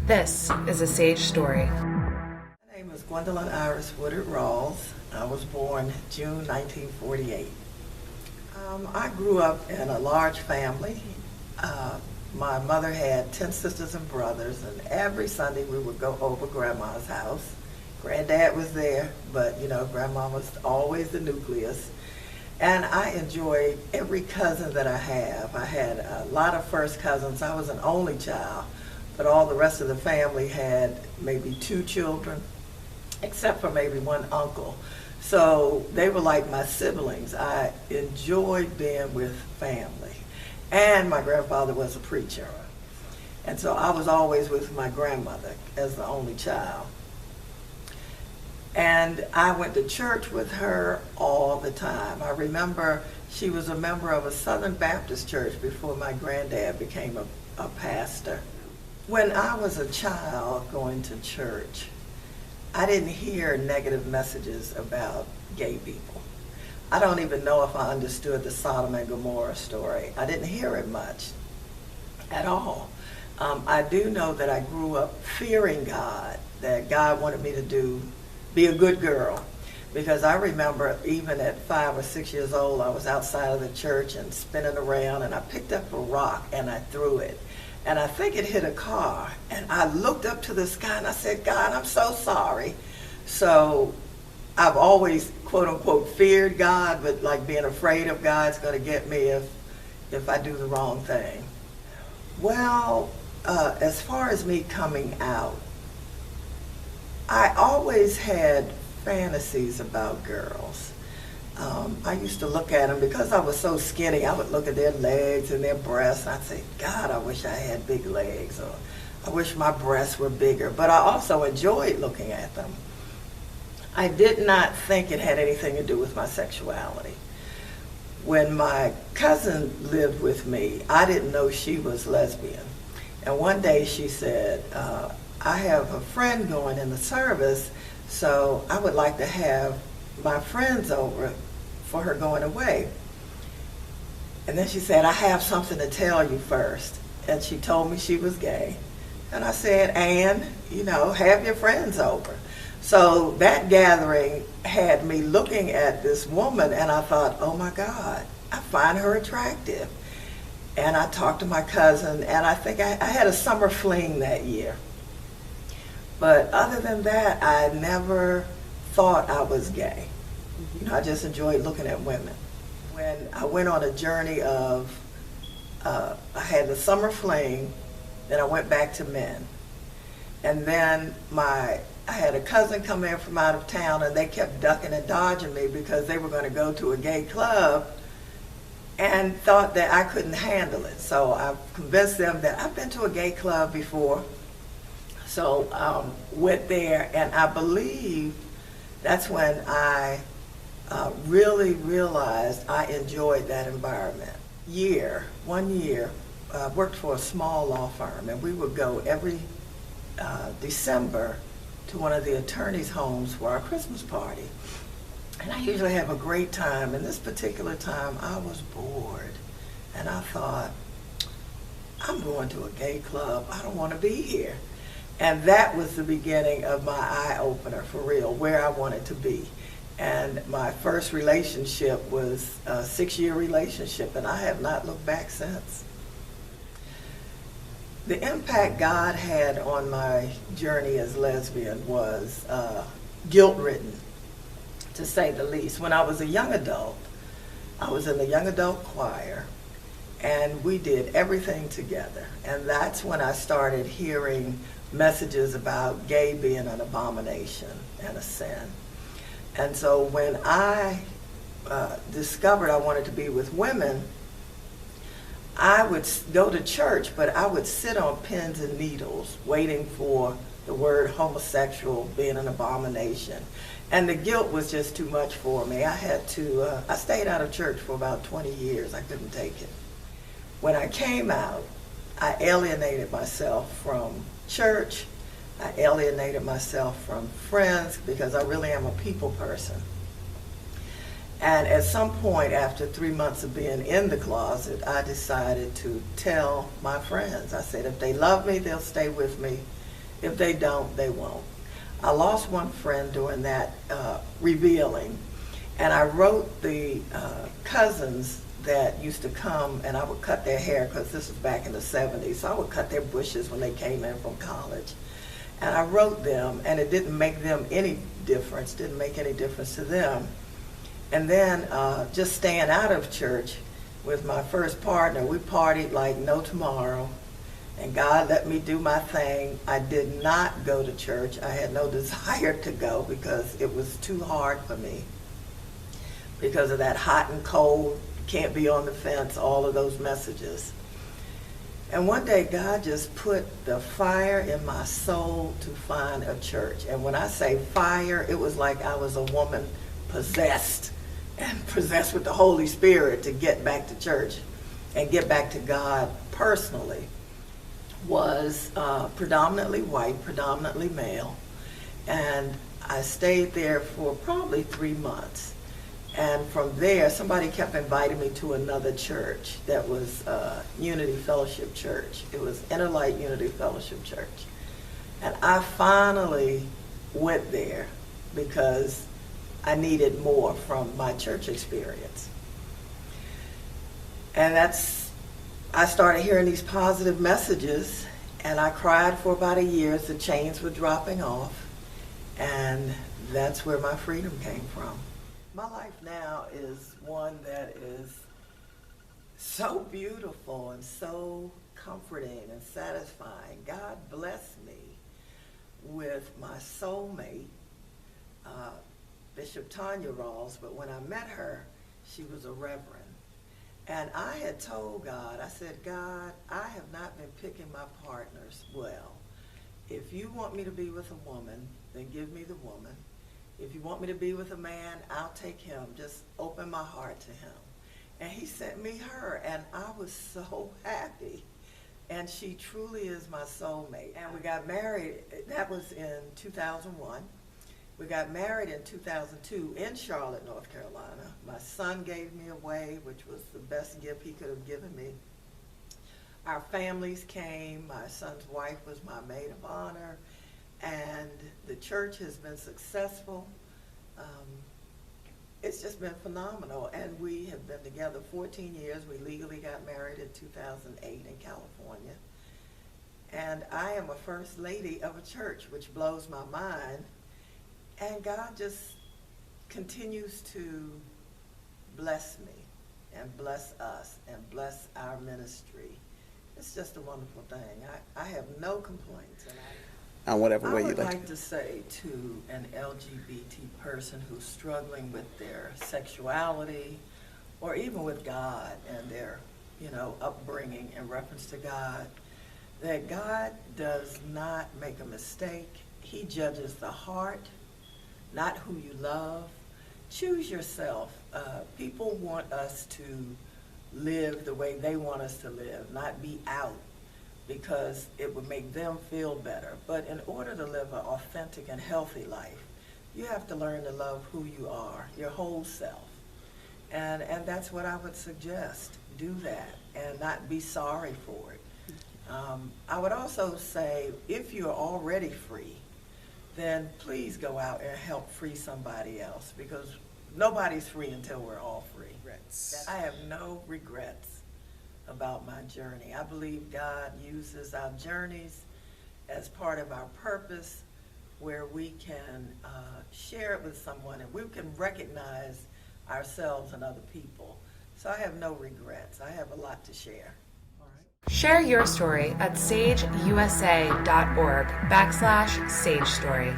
This is a Sage Story. My name is Gwendolyn Iris Woodard Rawls. I was born June 1948. I grew up in a large family. My mother had 10 sisters and brothers, and every Sunday we would go over Grandma's house. Granddad was there, but Grandma was always the nucleus. And I enjoyed every cousin that I have. I had a lot of first cousins. I was an only child, but all the rest of the family had maybe 2 children, except for maybe one uncle. So they were like my siblings. I enjoyed being with family. And my grandfather was a preacher. And so I was always with my grandmother as the only child. And I went to church with her all the time. I remember she was a member of a Southern Baptist church before my granddad became a pastor. When I was a child going to church, I didn't hear negative messages about gay people. I don't even know if I understood the Sodom and Gomorrah story. I didn't hear it much at all. I do know that I grew up fearing God, that God wanted me to be a good girl. Because I remember even at 5 or 6 years old, I was outside of the church and spinning around, and I picked up a rock and I threw it. And I think it hit a car. And I looked up to the sky and I said, God, I'm so sorry. So I've always, quote unquote, feared God, but like being afraid of God's going to get me if I do the wrong thing. Well, as far as me coming out, I always had fantasies about girls. I used to look at them because I was so skinny. I would look at their legs and their breasts, and I'd say, God, I wish I had big legs, or I wish my breasts were bigger. But I also enjoyed looking at them. I did not think it had anything to do with my sexuality. When my cousin lived with me, I didn't know she was lesbian. And one day she said, I have a friend going in the service, so I would like to have my friends over for her going away. And then she said, I have something to tell you first. And she told me she was gay. And I said, and, have your friends over. So that gathering had me looking at this woman, and I thought, oh my God, I find her attractive. And I talked to my cousin, and I think I had a summer fling that year. But other than that, I never thought I was gay. I just enjoyed looking at women. When I went on a journey of, I had the summer fling, then I went back to men. And then I had a cousin come in from out of town, and they kept ducking and dodging me because they were going to go to a gay club and thought that I couldn't handle it. So I convinced them that I've been to a gay club before. So went there, and I believe that's when I really realized I enjoyed that environment. One year, I worked for a small law firm, and we would go every December to one of the attorneys' homes for our Christmas party. And I usually have a great time, and this particular time I was bored, and I thought, I'm going to a gay club, I don't want to be here. And that was the beginning of my eye-opener, for real, where I wanted to be. And my first relationship was a 6-year relationship, and I have not looked back since. The impact God had on my journey as lesbian was guilt-ridden, to say the least. When I was a young adult, I was in the young adult choir, and we did everything together. And that's when I started hearing messages about gay being an abomination and a sin. And so when I discovered I wanted to be with women, I would go to church, but I would sit on pins and needles waiting for the word homosexual being an abomination. And the guilt was just too much for me. I stayed out of church for about 20 years. I couldn't take it. When I came out, I alienated myself from church. I alienated myself from friends because I really am a people person. And at some point, after 3 months of being in the closet, I decided to tell my friends. I said, if they love me, they'll stay with me. If they don't, they won't. I lost one friend during that revealing, and I wrote the cousins that used to come, and I would cut their hair, because this was back in the 70s, so I would cut their bushes when they came in from college. And I wrote them, and it didn't make them any difference, didn't make any difference to them. And then just staying out of church with my first partner, we partied like no tomorrow, and God let me do my thing. I did not go to church. I had no desire to go because it was too hard for me because of that hot and cold, can't be on the fence, all of those messages. And one day God just put the fire in my soul to find a church. And when I say fire, it was like I was a woman possessed, and possessed with the Holy Spirit to get back to church and get back to God personally. Was predominantly white, predominantly male, and I stayed there for probably 3 months. And from there, somebody kept inviting me to another church that was Unity Fellowship Church. It was Inner Light Unity Fellowship Church. And I finally went there because I needed more from my church experience. And I started hearing these positive messages, and I cried for about a year as the chains were dropping off, and that's where my freedom came from. My life now is one that is so beautiful and so comforting and satisfying. God blessed me with my soulmate, Bishop Tanya Rawls, but when I met her, she was a reverend. And I had told God, I said, God, I have not been picking my partners well. If you want me to be with a woman, then give me the woman. If you want me to be with a man, I'll take him. Just open my heart to him. And he sent me her, and I was so happy. And she truly is my soulmate. And we got married, that was in 2001. We got married in 2002 in Charlotte, North Carolina. My son gave me away, which was the best gift he could have given me. Our families came. My son's wife was my maid of honor. And the church has been successful. It's just been phenomenal. And we have been together 14 years. We legally got married in 2008 in California. And I am a first lady of a church, which blows my mind. And God just continues to bless me and bless us and bless our ministry. It's just a wonderful thing. I have no complaints. And whatever way I you'd would like like to say to an LGBT person who's struggling with their sexuality or even with God and their, upbringing in reference to God, that God does not make a mistake. He judges the heart, not who you love. Choose yourself. People want us to live the way they want us to live, not be out because it would make them feel better. But in order to live an authentic and healthy life, you have to learn to love who you are, your whole self. And that's what I would suggest. Do that and not be sorry for it. I would also say, if you're already free, then please go out and help free somebody else, because nobody's free until we're all free. regrets. I have no regrets about my journey. I believe God uses our journeys as part of our purpose, where we can share it with someone and we can recognize ourselves and other people. So I have no regrets. I have a lot to share. All right. Share your story at sageusa.org/Sage Story.